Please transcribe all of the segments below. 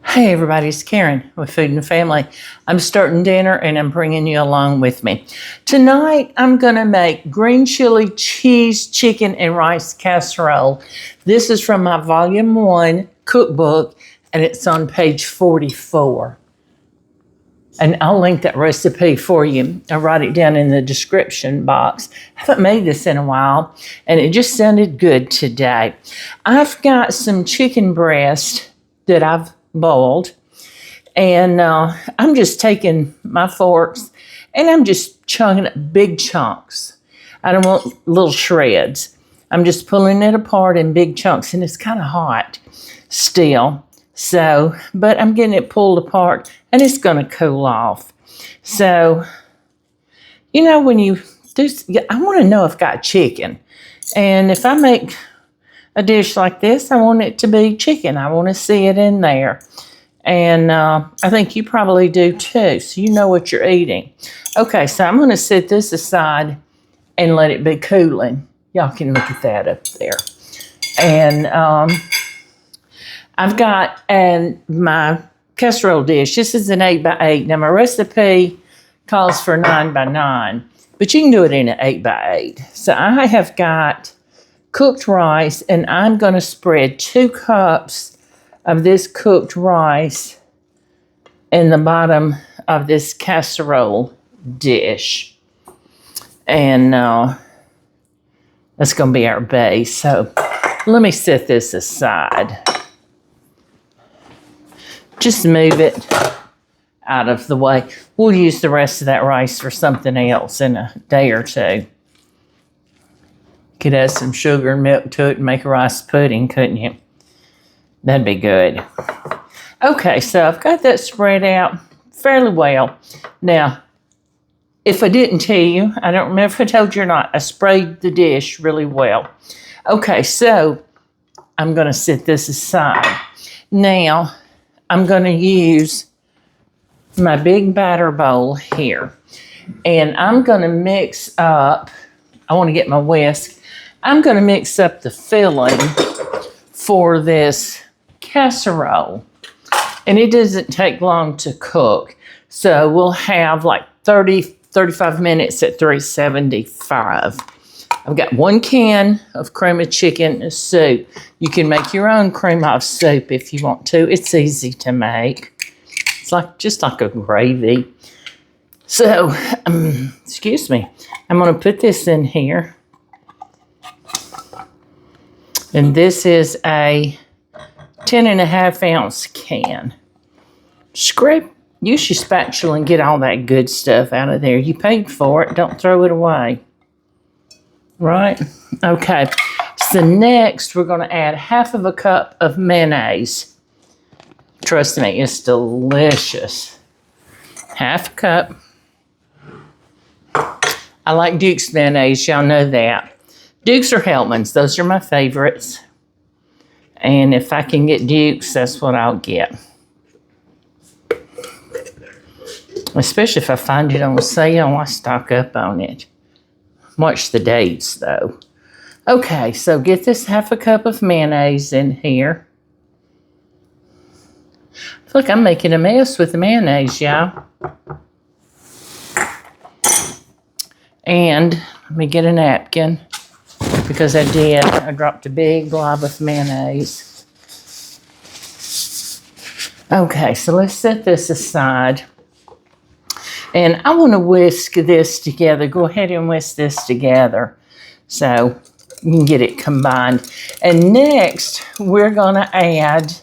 Hey everybody, it's Karen with Food and Family. I'm starting dinner and I'm bringing you along with me. Tonight I'm going to make green chili cheese, chicken, and rice casserole. This is from my volume 1 cookbook and it's on page 44. And I'll link that recipe for you. I'll write it down in the description box. I haven't made this in a while and it just sounded good today. I've got some chicken breast that I've boiled, and I'm just taking my forks and I'm just chunking it big chunks. I don't want little shreds. I'm just pulling it apart in big chunks, and it's kind of hot still. So, but I'm getting it pulled apart and it's going to cool off. So, you know, when you do, I want to know if I've got chicken. And if I make a dish like this, I want it to be chicken. I want to see it in there. And I think you probably do too, so you know what you're eating. Okay, so I'm going to set this aside and let it be cooling. Y'all can look at that up there. And I've got my casserole dish. This is an 8x8. Now, my recipe calls for 9x9, but you can do it in an 8x8. So I have got cooked rice, and I'm going to spread 2 cups of this cooked rice in the bottom of this casserole dish. And that's going to be our base. So let me set this aside. Just move it out of the way. We'll use the rest of that rice for something else in a day or two. Could add some sugar and milk to it and make a rice pudding, couldn't you? That'd be good. Okay, so I've got that spread out fairly well. Now, if I didn't tell you, I don't remember if I told you or not, I sprayed the dish really well. Okay, so I'm going to set this aside. Now, I'm going to use my big batter bowl here. And I'm going to mix up, I want to get my whisk. I'm going to mix up the filling for this casserole. And it doesn't take long to cook. So we'll have like 35 minutes at 375. I've got 1 can of cream of chicken soup. You can make your own cream of soup if you want to. It's easy to make. It's just like a gravy. So, excuse me. I'm going to put this in here. And this is a 10.5-ounce can. Use your spatula and get all that good stuff out of there. You paid for it. Don't throw it away. Right? Okay. So next, we're going to add 1/2 cup of mayonnaise. Trust me, it's delicious. 1/2 cup. I like Duke's mayonnaise. Y'all know that. Duke's or Hellmann's. Those are my favorites. And if I can get Duke's, that's what I'll get. Especially if I find it on sale, I stock up on it. Watch the dates, though. Okay, so get this 1/2 cup of mayonnaise in here. I feel like I'm making a mess with the mayonnaise, y'all. And let me get a napkin. Because I dropped a big glob of mayonnaise. Okay, so let's set this aside. And I want to whisk this together. Go ahead and whisk this together so you can get it combined. And next, we're going to add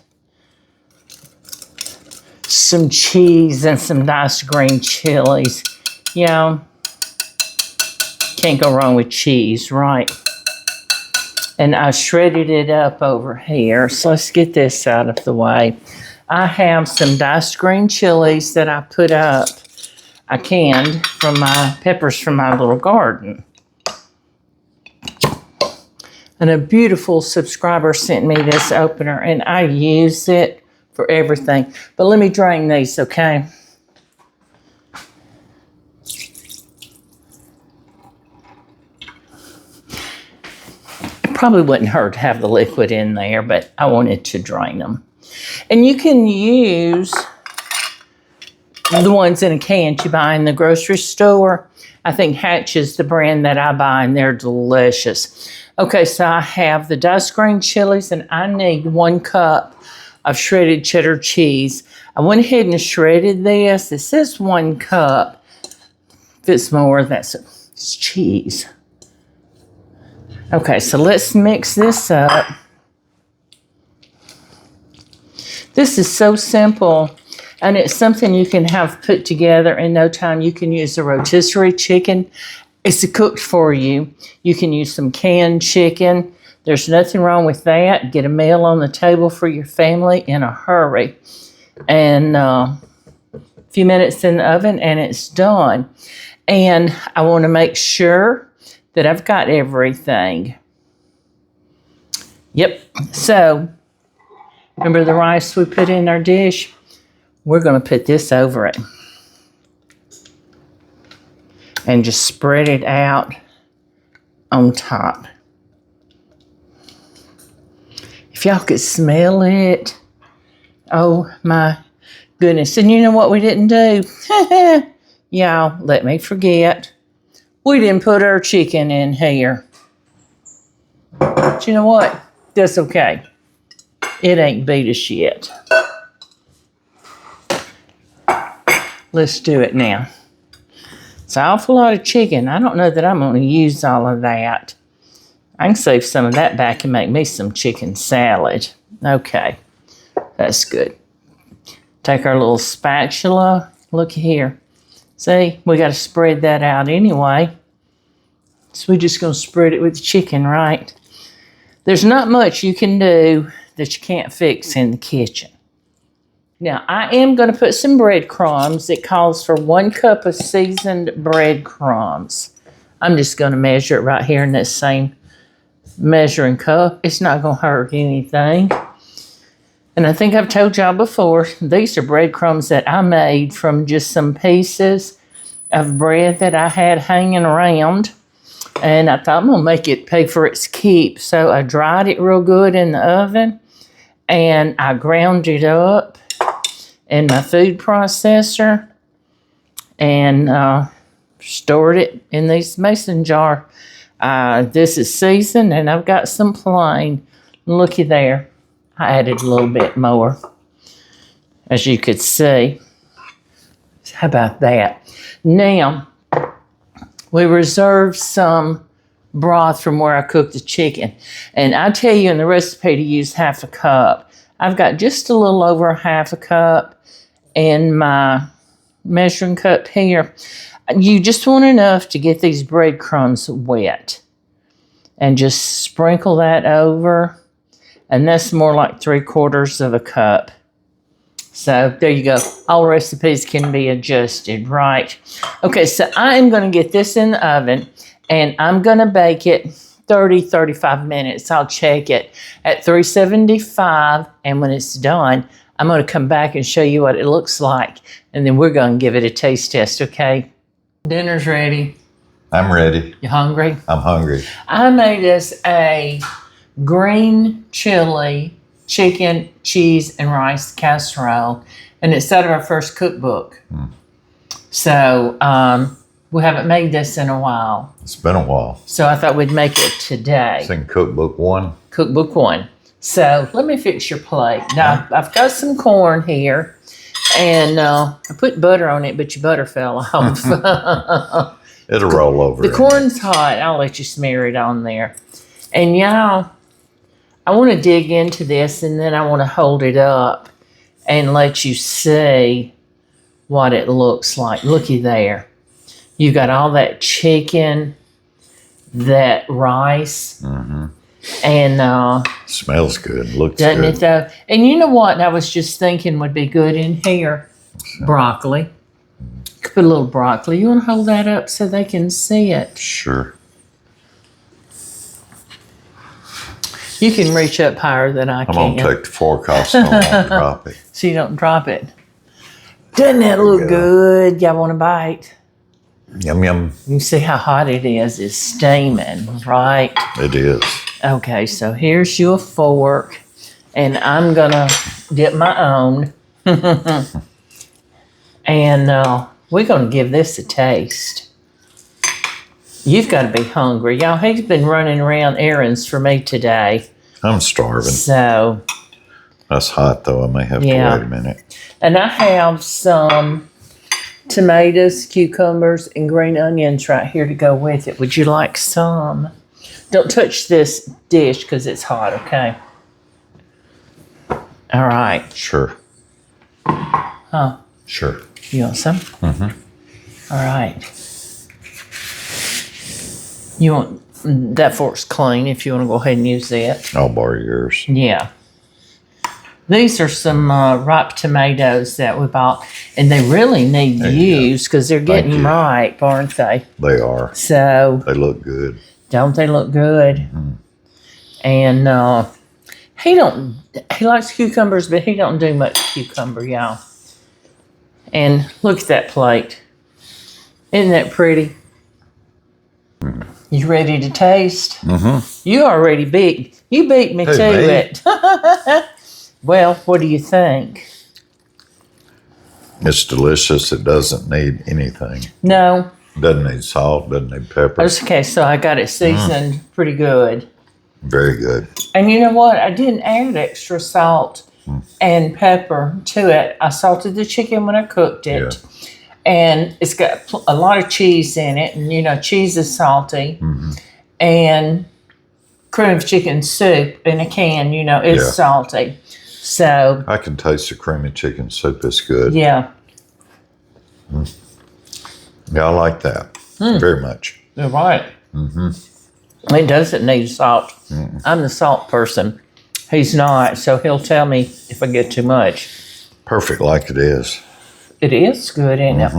some cheese and some diced green chilies. You know, can't go wrong with cheese, right? And I shredded it up over here. So let's get this out of the way. I have some diced green chilies that I put up. I canned from my peppers from my little garden. And a beautiful subscriber sent me this opener, and I use it for everything. But let me drain these, okay? Probably wouldn't hurt to have the liquid in there, but I wanted to drain them. And you can use the ones in a can you buy in the grocery store. I think Hatch is the brand that I buy, and they're delicious. Okay, so I have the diced green chilies, and I need 1 cup of shredded cheddar cheese. I went ahead and shredded this. It says 1 cup. If it's more, it's cheese. Okay, so let's mix this up. This is so simple, and it's something you can have put together in no time. You can use a rotisserie chicken. It's cooked for you. You can use some canned chicken. There's nothing wrong with that. Get a meal on the table for your family in a hurry. And a few minutes in the oven, and it's done. And I want to make sure that I've got everything. Yep. So, remember the rice we put in our dish? We're going to put this over it. And just spread it out on top. If y'all could smell it. Oh my goodness. And you know what we didn't do? Y'all, let me forget. We didn't put our chicken in here. But you know what? That's okay. It ain't beat us yet. Let's do it now. It's an awful lot of chicken. I don't know that I'm going to use all of that. I can save some of that back and make me some chicken salad. Okay, that's good. Take our little spatula. Look here. See, we got to spread that out anyway. So we're just going to spread it with the chicken, right? There's not much you can do that you can't fix in the kitchen. Now, I am going to put some breadcrumbs. It calls for 1 cup of seasoned breadcrumbs. I'm just going to measure it right here in this same measuring cup. It's not going to hurt anything. And I think I've told y'all before, these are breadcrumbs that I made from just some pieces of bread that I had hanging around. And I thought I'm going to make it pay for its keep. So I dried it real good in the oven. And I ground it up in my food processor and stored it in these mason jar. This is seasoned, and I've got some plain. Looky there. I added a little bit more, as you could see. How about that? Now, we reserved some broth from where I cooked the chicken. And I tell you in the recipe to use 1/2 cup. I've got just a little over 1/2 cup in my measuring cup here. You just want enough to get these breadcrumbs wet. And just sprinkle that over. And that's more like 3/4 cup. So there you go. All recipes can be adjusted, right? Okay, so I am going to get this in the oven. And I'm going to bake it 30-35 minutes. I'll check it at 375. And when it's done, I'm going to come back and show you what it looks like. And then we're going to give it a taste test, okay? Dinner's ready. I'm ready. You hungry? I'm hungry. I made us a green chili, chicken, cheese, and rice casserole. And it's out of our first cookbook. So we haven't made this in a while. It's been a while. So I thought we'd make it today. It's in cookbook 1. Cookbook 1. So let me fix your plate. Now, I've got some corn here. And I put butter on it, but your butter fell off. It'll roll over. The corn's hot. I'll let you smear it on there. And y'all, I want to dig into this, and then I want to hold it up and let you see what it looks like. Looky there. You got all that chicken, that rice, and smells good. Looks doesn't good. it though? And you know what I was just thinking would be good in here? Broccoli. Could put a little broccoli. You want to hold that up so they can see it? Sure. You can reach up higher than I can. I'm going to take the fork off so I won't drop it. So you don't drop it. Doesn't that look good? Y'all want a bite? Yum, yum. You can see how hot it is. It's steaming, right? It is. Okay, so here's your fork. And I'm going to get my own. And we're going to give this a taste. You've got to be hungry. Y'all, he's been running around errands for me today. I'm starving. So. That's hot, though. I may have to wait a minute. And I have some tomatoes, cucumbers, and green onions right here to go with it. Would you like some? Don't touch this dish because it's hot, okay? All right. Sure. Huh? Sure. You want some? Mm-hmm. All right. You want that fork's clean if you want to go ahead and use it. I'll borrow yours. Yeah. These are some ripe tomatoes that we bought, and they really need use because they're getting ripe, aren't they? They are. So they look good. Don't they look good? Mm-hmm. And he likes cucumbers, but he don't do much cucumber, y'all. And look at that plate. Isn't that pretty? Mm. You ready to taste? Mm-hmm. You already beat. You beat me to it. Well, what do you think? It's delicious. It doesn't need anything. No. Doesn't need salt. Doesn't need pepper. Okay, so I got it seasoned pretty good. Very good. And you know what? I didn't add extra salt and pepper to it. I salted the chicken when I cooked it. Yeah. And it's got a lot of cheese in it. And, you know, cheese is salty. Mm-hmm. And cream of chicken soup in a can, you know, is salty. So I can taste the creamy chicken soup. It's good. Yeah. Mm. Yeah, I like that very much. You're right. Mm-hmm. It doesn't need salt. Mm-mm. I'm the salt person. He's not, so he'll tell me if I get too much. Perfect like it is. It is good, isn't it?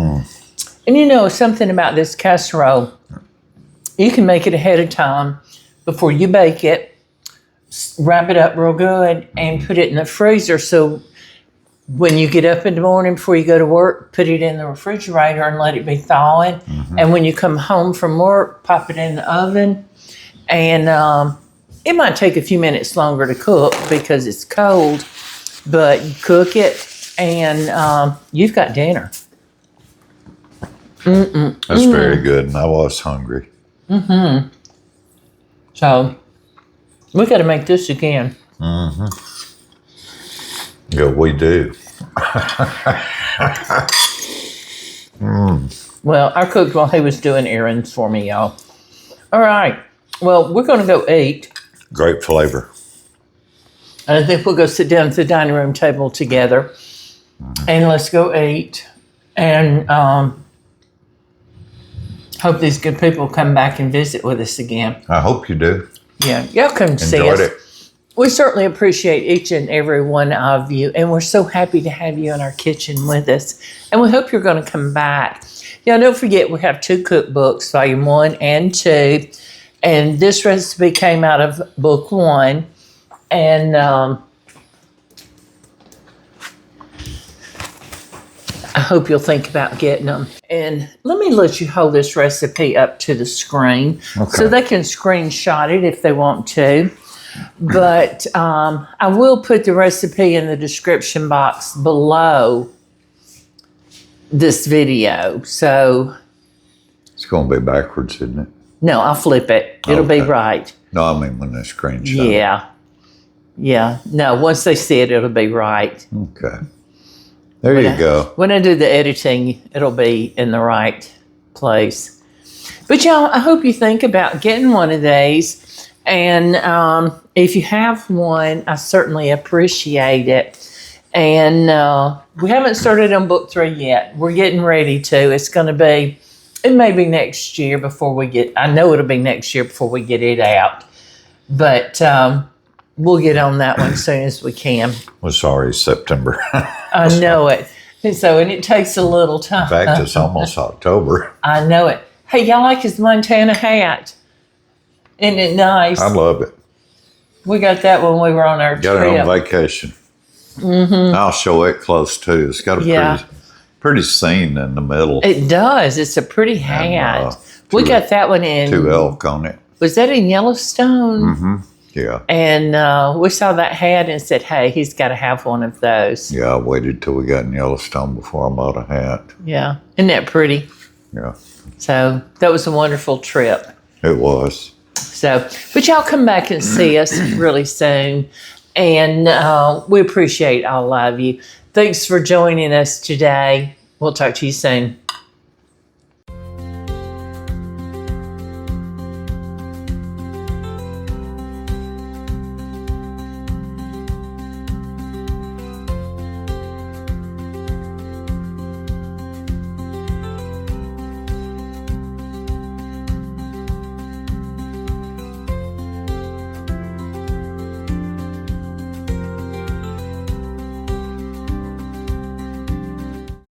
And you know something about this casserole, you can make it ahead of time before you bake it. Wrap it up real good and put it in the freezer so when you get up in the morning before you go to work, put it in the refrigerator and let it be thawing. Mm-hmm. And when you come home from work, pop it in the oven. And it might take a few minutes longer to cook because it's cold, but you cook it and you've got dinner. That's very good, and I was hungry. Mm-hmm. So we got to make this again. Mm-hmm. Yeah, we do. Well, I cooked while he was doing errands for me, y'all. All right. Well, we're going to go eat. Great flavor. And I think we'll go sit down at the dining room table together. And let's go eat. And hope these good people come back and visit with us again. I hope you do. Yeah, y'all come see us. Enjoyed it. We certainly appreciate each and every one of you, and we're so happy to have you in our kitchen with us. And we hope you're going to come back. Yeah, don't forget we have 2 cookbooks, Volume 1 and 2, and this recipe came out of Book 1. And I hope you'll think about getting them. And let me let you hold this recipe up to the screen so they can screenshot it if they want to. But I will put the recipe in the description box below this video. So it's going to be backwards, isn't it? No, I'll flip it. It'll be right. No, I mean when they screenshot. Yeah. Yeah. No, once they see it, it'll be right. Okay. There you go. When I do the editing, it'll be in the right place. But y'all, I hope you think about getting one of these. And if you have one, I certainly appreciate it. And we haven't started on book 3 yet. We're getting ready to. It's going to be, it may be next year before we get, I know it'll be next year before we get it out. But we'll get on that one as soon as we can. Well, sorry, September. I know it. And so, and it takes a little time. In fact, it's almost October. I know it. Hey, y'all like his Montana hat? Isn't it nice? I love it. We got that when we were on our trip. Got it on vacation. Mm-hmm. I'll show it close too. It's got a pretty scene in the middle. It does. It's a pretty hat. We got that one in. 2 elk on it. Was that in Yellowstone? Mm-hmm. Yeah. And we saw that hat and said, hey, he's got to have one of those. Yeah, I waited till we got in Yellowstone before I bought a hat. Yeah. Isn't that pretty? Yeah. So that was a wonderful trip. It was. So, but y'all come back and see us really soon. And we appreciate all of you. Thanks for joining us today. We'll talk to you soon.